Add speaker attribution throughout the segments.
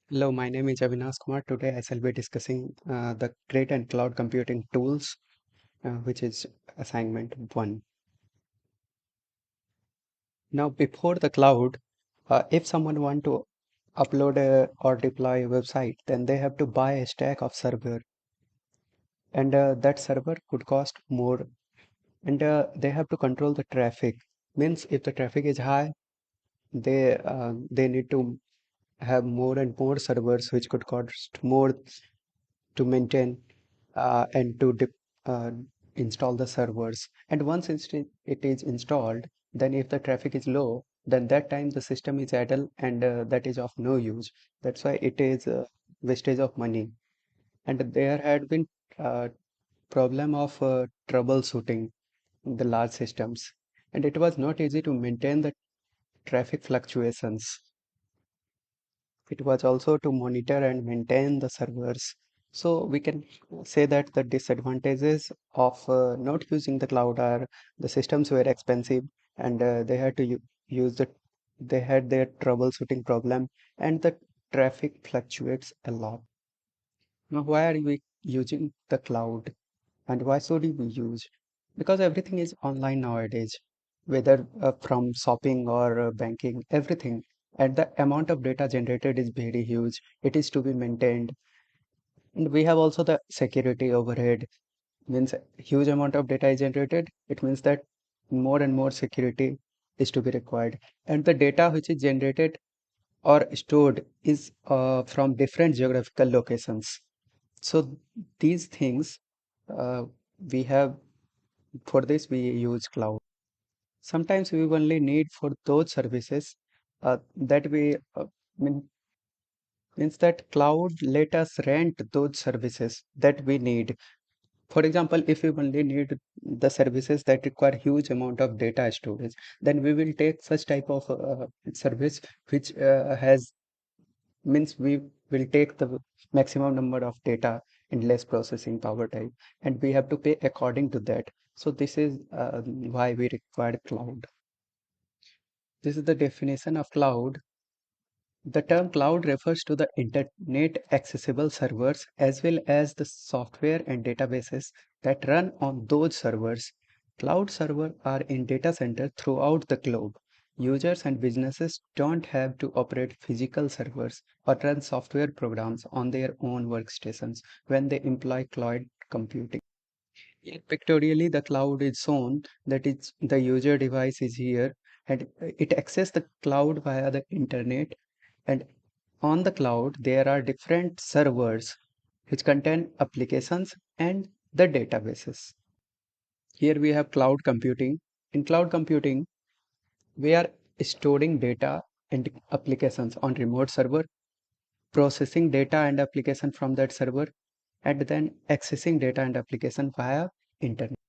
Speaker 1: Hello, my name is Avinash Kumar. Today I shall be discussing the great and cloud computing tools, which is assignment 1. Now, before the cloud, if someone want to upload or deploy a website, then they have to buy a stack of server, and that server could cost more, and they have to control the traffic. Means if the traffic is high, they need to have more and more servers, which could cost more to maintain and to uh, install the servers. And once it is installed, then if the traffic is low, then that time the system is idle and that is of no use. That's why it is wastage of money. And there had been problem of troubleshooting the large systems. And it was not easy to maintain the traffic fluctuations. It was also to monitor and maintain the servers. So we can say that the disadvantages of not using the cloud are the systems were expensive and they had to use they had their troubleshooting problem and the traffic fluctuates a lot. Now, why are we using the cloud and why should we use? Because everything is online nowadays, whether from shopping or banking, everything. And the amount of data generated is very huge. It is to be maintained. And we have also the security overhead. Means huge amount of data is generated. It means that more and more security is to be required. And the data which is generated or stored is from different geographical locations. So these things uh, we have for this we use cloud. Sometimes we only need for those services that we mean, means that cloud let us rent those services that we need. For example, if we only need the services that require huge amount of data storage, then we will take such type of service which has means we will take the maximum number of data in less processing power time, and we have to pay according to that. So this is why we require cloud. This is the definition of cloud. The term cloud refers to the internet accessible servers as well as the software and databases that run on those servers. Cloud servers are in data centers throughout the globe. Users and businesses don't have to operate physical servers or run software programs on their own workstations when they employ cloud computing. Here, pictorially, the cloud is shown that it's the user device is here and it accesses the cloud via the internet, and on the cloud there are different servers which contain applications and the databases. Here we have cloud computing. In cloud computing, we are storing data and applications on remote server, processing data and application from that server, and then accessing data and application via internet.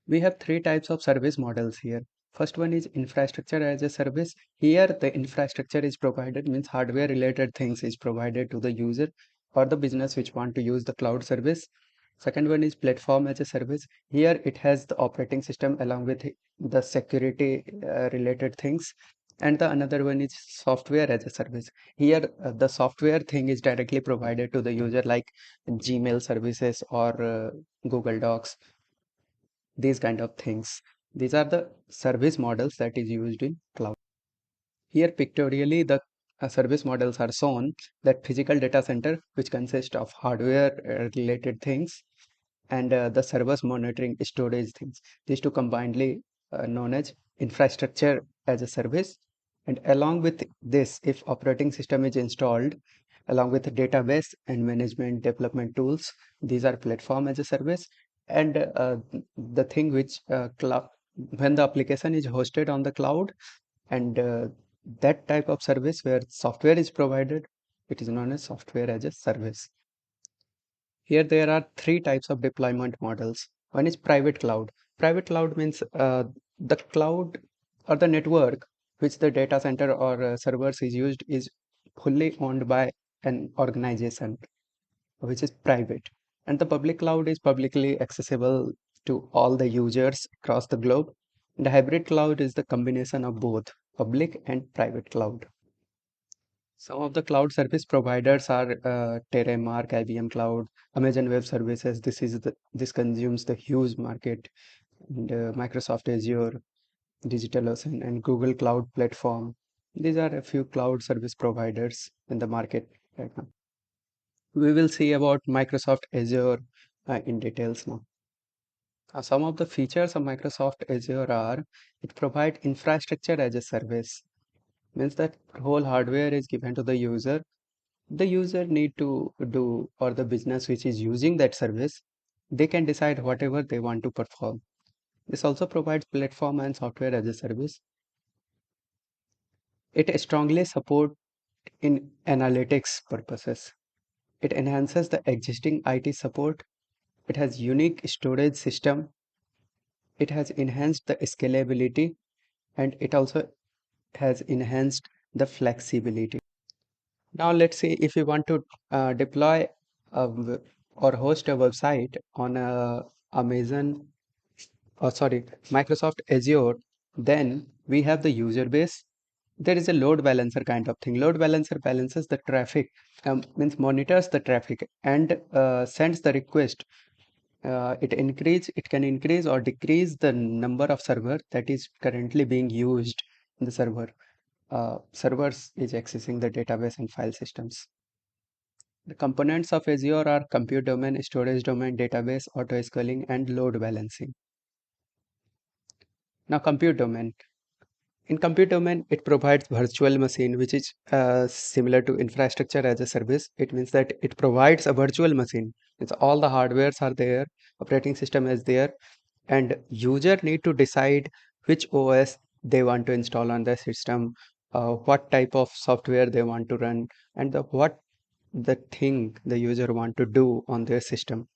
Speaker 1: We have three types of service models here. First one is infrastructure as a service. Here the infrastructure is provided, means hardware related things is provided to the user or the business which want to use the cloud service. Second one is platform as a service. Here it has the operating system along with the security related things. And the another one is software as a service. Here the software thing is directly provided to the user like Gmail services or Google Docs, these kind of things. These are the service models that is used in cloud. Here pictorially the service models are shown, that physical data center which consists of hardware related things and the servers monitoring storage things. These two combinedly known as infrastructure as a service. And along with this, if operating system is installed, along with the database and management development tools, these are platform as a service. And the thing which cloud, when the application is hosted on the cloud, and that type of service where software is provided, it is known as software as a service. Here there are three types of deployment models. One is private cloud. Private cloud means the cloud or the network which the data center or servers is used is fully owned by an organization which is private. And the public cloud is publicly accessible to all the users across the globe. And the hybrid cloud is the combination of both public and private cloud. Some of the cloud service providers are Terramark, IBM Cloud, Amazon Web Services. This consumes the huge market, and Microsoft Azure, DigitalOcean, and Google Cloud Platform. These are a few cloud service providers in the market right now. We will see about Microsoft Azure in details now. Some of the features of Microsoft Azure are it provides infrastructure as a service, means that whole hardware is given to the user. The user need to do, or the business which is using that service, they can decide whatever they want to perform. This also provides platform and software as a service. It strongly support in analytics purposes. It enhances the existing IT support. It has unique storage system. It has enhanced the scalability, and it also has enhanced the flexibility. Now let's say if you want to deploy or host a website on Amazon, or sorry, Microsoft Azure, then we have the user base. There is a load balancer kind of thing. Load balancer balances the traffic, means monitors the traffic and sends the request. It can increase or decrease the number of server that is currently being used in the servers is accessing the database and file systems. The components of Azure are compute domain, storage domain, database, auto scaling, and load balancing. Now, compute domain. In compute domain, it provides virtual machine, which is similar to infrastructure as a service. It means that it provides a virtual machine. It's all the hardwares are there, operating system is there, and user need to decide which OS they want to install on the system, what type of software they want to run, and what the thing the user want to do on their system.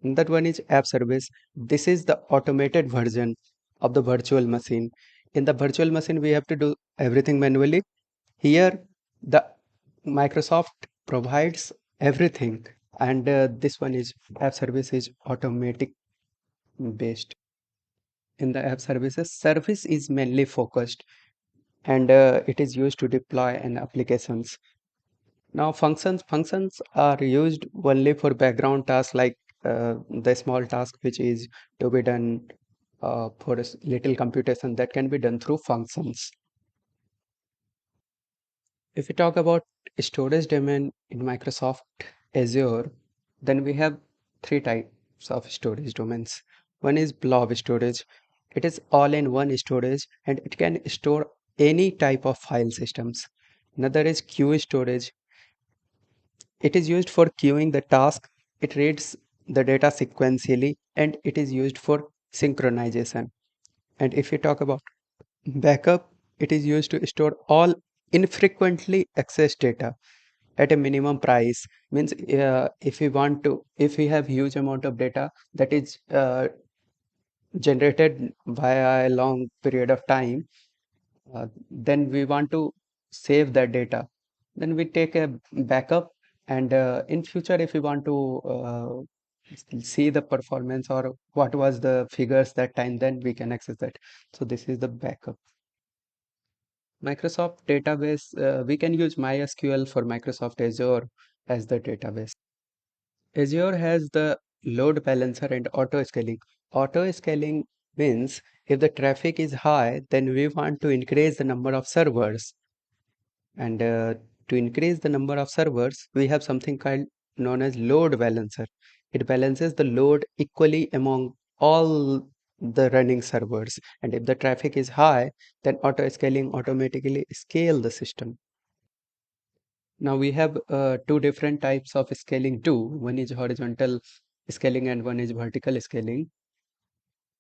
Speaker 1: And that one is app service. This is the automated version of the virtual machine. In the virtual machine, we have to do everything manually. Here, the Microsoft provides everything, and this one is app service is automatic based. In the app services, service is mainly focused, and it is used to deploy an applications. Now functions are used only for background tasks, like the small task which is to be done for a little computation that can be done through functions. If we talk about storage domain in Microsoft Azure, then we have three types of storage domains. One is blob storage. It is all in one storage and it can store any type of file systems. Another is queue storage. It is used for queuing the task. It reads the data sequentially and it is used for synchronization. And if you talk about backup, it is used to store all infrequently accessed data at a minimum price. Means if we have huge amount of data that is generated via a long period of time, then we want to save that data, then we take a backup, and in future if we want to see the performance or what was the figures that time, then we can access that. So this is the backup. Microsoft database, we can use MySQL for Microsoft Azure as the database. Azure has the load balancer and auto scaling. Auto scaling means if the traffic is high, then we want to increase the number of servers. And to increase the number of servers, we have something called known as load balancer. It balances the load equally among all the running servers. And if the traffic is high, then auto scaling automatically scale the system. Now we have two different types of scaling too. One is horizontal scaling and one is vertical scaling.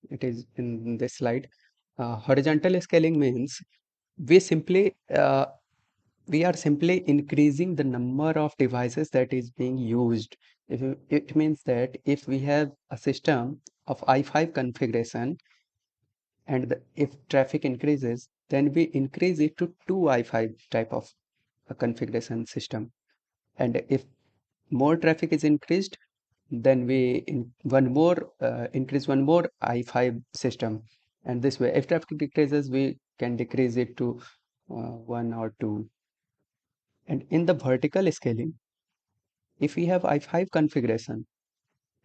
Speaker 1: It is in this slide. Horizontal scaling means we simply we are simply increasing the number of devices that is being used. It means that if we have a system of i5 configuration and if traffic increases, then we increase it to 2 i5 type of a configuration system. And if more traffic is increased, then we increase one more i5 system. And this way, if traffic decreases, we can decrease it to 1 or 2. And in the vertical scaling, if we have i5 configuration,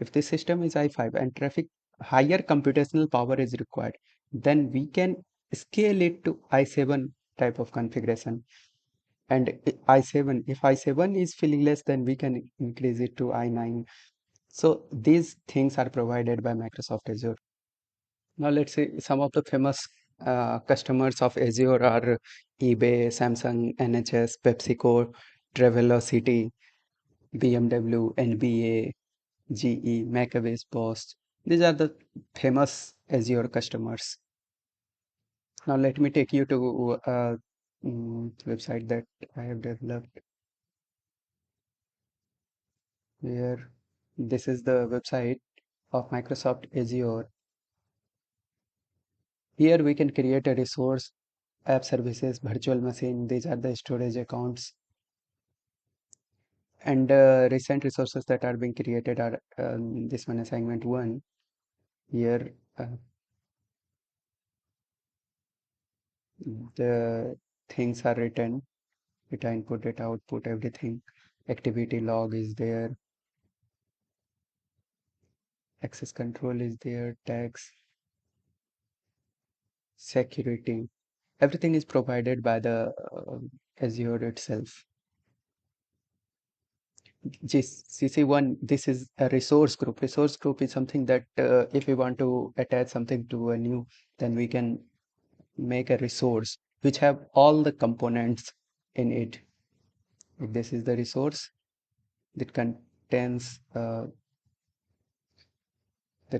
Speaker 1: if the system is i5 and traffic higher computational power is required, then we can scale it to i7 type of configuration. And i7, if i7 is feeling less, then we can increase it to i9. So these things are provided by Microsoft Azure. Now let's say some of the famous customers of Azure are eBay, Samsung, NHS, PepsiCo, Travelocity, BMW, NBA, GE, Macaway's Boss. These are the famous Azure customers. Now let me take you to a website that I have developed where this is the website of Microsoft Azure. Here we can create a resource, app services, virtual machine. These are the storage accounts. And recent resources that are being created are this one assignment one. Here the things are written, data input, data output, everything. Activity log is there, access control is there, tags, security. Everything is provided by the Azure itself. CC1, this is a resource group. Resource group is something that if we want to attach something to a new, then we can make a resource which have all the components in it. If this is the resource that contains the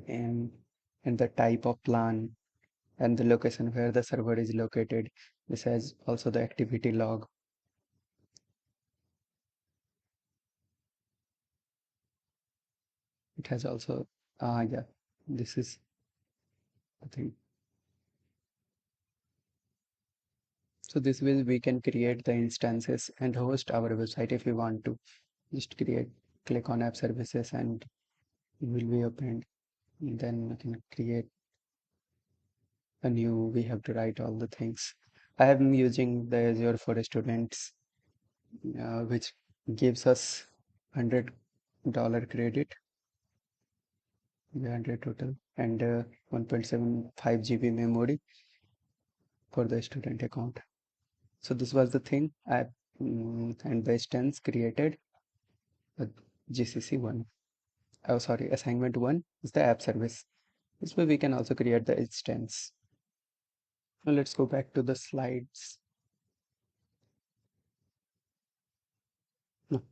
Speaker 1: name and the type of plan and the location where the server is located. This has also the activity log. It has also, yeah, this is the thing. So this way we can create the instances and host our website if we want to. Just create, click on app services and it will be opened. And then we can create a new, we have to write all the things. I am using the Azure for students, which gives us $100 credit, 100 total, and 1.75 GB memory for the student account. So this was the thing and the instance created with GCC1. Oh, sorry, assignment 1 is the app service. This way we can also create the instance. Now let's go back to the slides. No.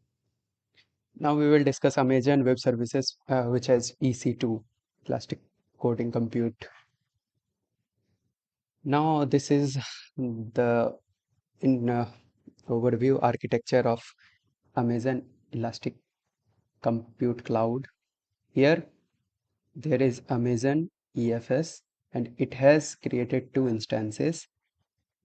Speaker 1: Now we will discuss Amazon Web Services, which has EC2, Elastic Coding Compute. Now this is the in overview architecture of Amazon Elastic Compute Cloud. Here there is Amazon EFS and it has created two instances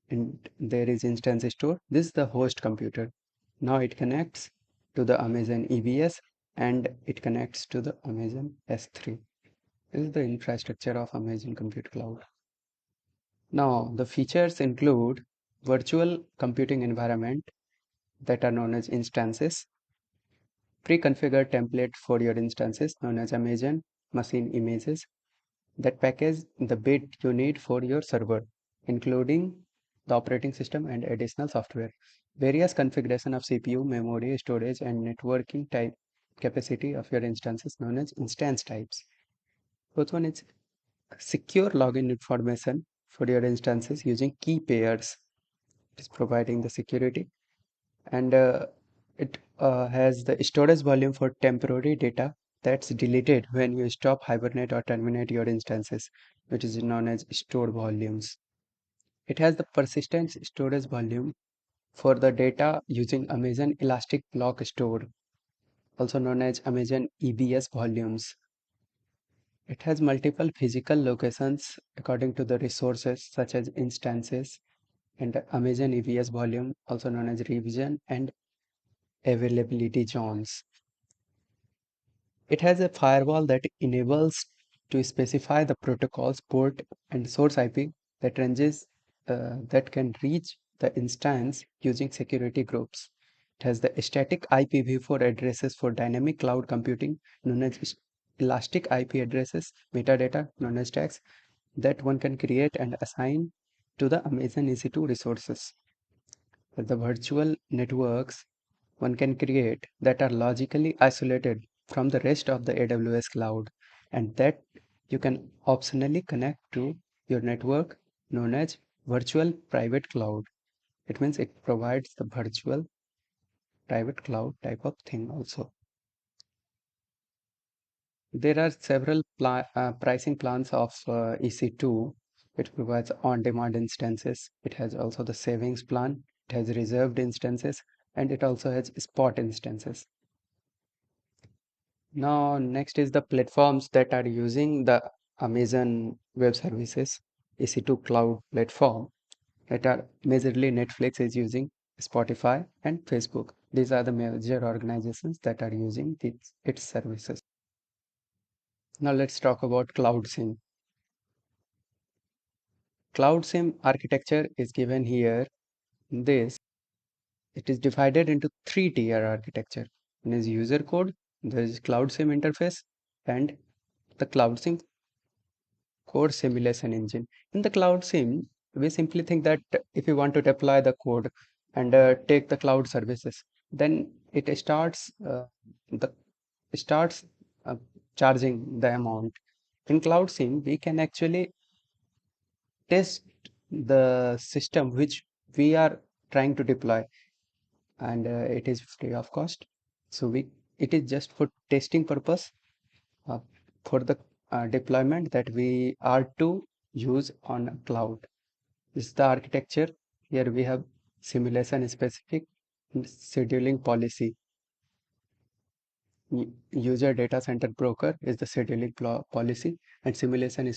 Speaker 1: and there is instance store. This is the host computer. Now it connects to the Amazon EBS and it connects to the Amazon S3. This is the infrastructure of Amazon Compute Cloud. Now the features include virtual computing environment that are known as instances, pre-configured template for your instances known as Amazon machine images that package the bit you need for your server, including the operating system and additional software. Various configuration of CPU, memory, storage, and networking type capacity of your instances known as instance types. Fourth one is secure login information for your instances using key pairs. It is providing the security and it has the storage volume for temporary data that's deleted when you stop, hibernate, or terminate your instances, which is known as stored volumes. It has the persistent storage volume for the data using Amazon Elastic Block Store, also known as Amazon EBS volumes. It has multiple physical locations according to the resources such as instances and Amazon EBS volume, also known as revision and availability zones. It has a firewall that enables to specify the protocols, port, and source IP that ranges that can reach the instance using security groups. It has the static IPv4 addresses for dynamic cloud computing, known as elastic IP addresses, metadata, known as tags, that one can create and assign to the Amazon EC2 resources. The virtual networks one can create that are logically isolated from the rest of the AWS cloud, and that you can optionally connect to your network, known as virtual private cloud. It means it provides the virtual private cloud type of thing also. There are several pricing plans of EC2. It provides on-demand instances. It has also the savings plan. It has reserved instances, and it also has spot instances. Now, next is the platforms that are using the Amazon Web Services EC2 cloud platform, that are majorly Netflix is using, Spotify and Facebook. These are the major organizations that are using its services. Now let's talk about Cloudsim. Cloudsim architecture is given here. This it is divided into three-tier architecture. One is user code, there is Cloudsim interface, and the Cloudsim core simulation engine. In the Cloudsim, we simply think that if you want to deploy the code and take the cloud services, then it the starts uh, charging the amount. In Cloudsim, we can actually test the system which we are trying to deploy, and it is free of cost. So we it is just for testing purpose, uh, for the deployment that we are to use on a cloud. This is the architecture. Here we have simulation specific scheduling policy. User data center broker is the scheduling policy, and simulation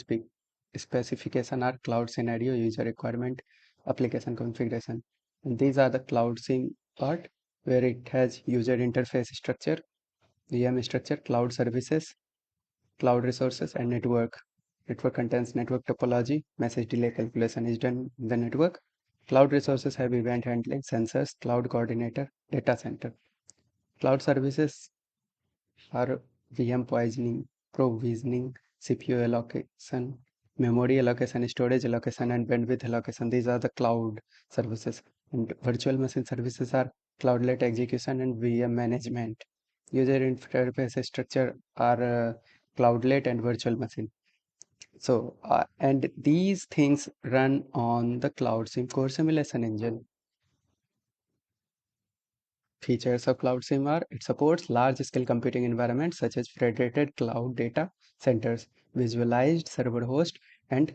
Speaker 1: specification are cloud scenario, user requirement, application configuration. And these are the cloud sim part, where it has user interface structure, VM structure, cloud services, cloud resources, and network. Network contains network topology, message delay calculation is done in the network. Cloud resources have event handling, sensors, cloud coordinator, data center. Cloud services are VM provisioning, CPU allocation, memory allocation, storage allocation, and bandwidth allocation. These are the cloud services. And virtual machine services are cloudlet execution and VM management. User interface structure are cloudlet and virtual machine. So, and these things run on the Cloudsim core simulation engine. Features of Cloudsim are it supports large-scale computing environments such as federated cloud data centers, visualized server host, and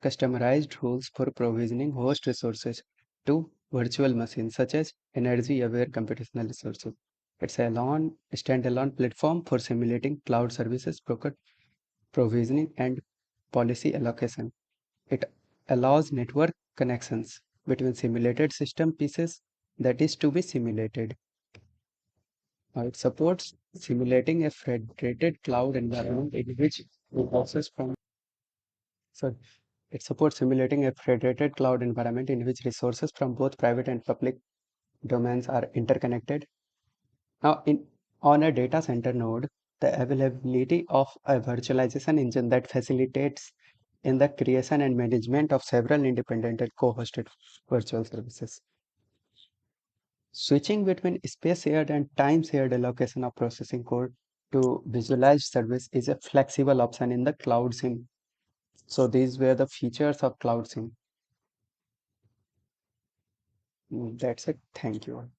Speaker 1: customized rules for provisioning host resources to virtual machines such as energy-aware computational resources. It's a standalone platform for simulating cloud services, provisioning, and policy allocation. It allows network connections between simulated system pieces that is to be simulated. It supports simulating a federated cloud environment in which resources from so it supports simulating a federated cloud environment in which resources from both private and public domains are interconnected. Now, on a data center node, the availability of a virtualization engine that facilitates in the creation and management of several independent and co-hosted virtual services. Switching between space shared and time shared allocation of processing code to visualized service is a flexible option in the Cloudsim. So these were the features of Cloudsim. That's it. Thank you.